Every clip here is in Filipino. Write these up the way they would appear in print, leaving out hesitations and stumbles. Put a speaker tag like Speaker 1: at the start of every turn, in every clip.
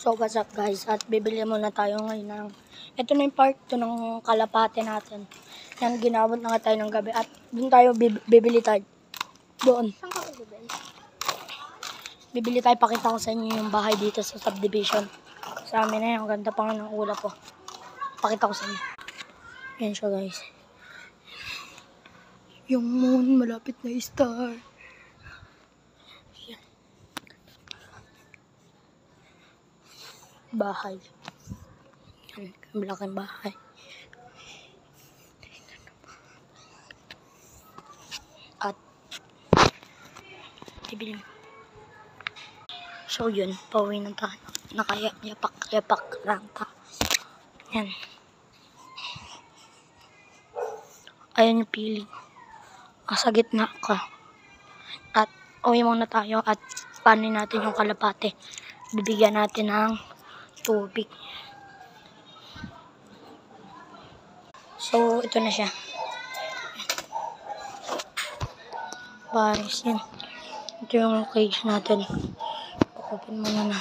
Speaker 1: So what's up guys, at bibili muna tayo ngayon ng ito na yung part 2 ng kalapate natin. Yan, ginabot na nga tayo ng gabi at doon tayo bibili tayo. Doon.
Speaker 2: Saan ka bibili?
Speaker 1: Bibili tayo, pakita ko sa inyo yung bahay dito sa subdivision. Sa amin na yan, ang ganda pa nga ng ulap po. Pakita ko sa inyo. Yan siya guys. Yung moon, malapit na star. Yan. Bahay. Yan, malaking bahay. At bibili. So yun, pauwi na tayo. Nakayapak lang tayo. Yan. Ayan yung pili. Sa gitna ka. At uwi muna tayo at panin natin yung kalapate. Bibigyan natin ng tubig. So, ito na siya. Paris yan. Ito yung cage natin. Open mo na.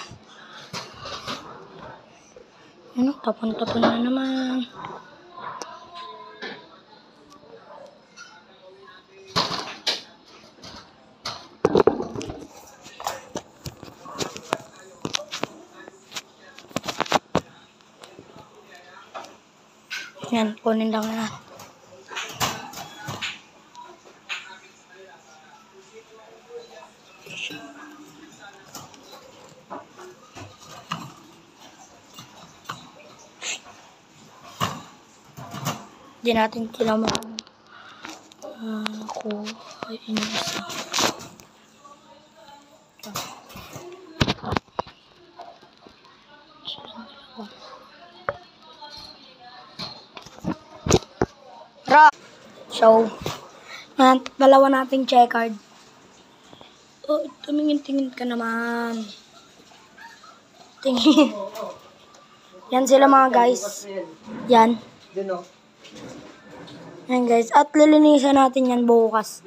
Speaker 1: Ano? Tapon-tapon na naman. Yan, kunin lang na. Hindi natin kailangan kuha yung isa. So, dalawa nating checkered. Oh, tumingin-tingin ka naman. Tingin. Yan sila mga guys. Yan. Yan guys. At lilinisan natin yan bukas.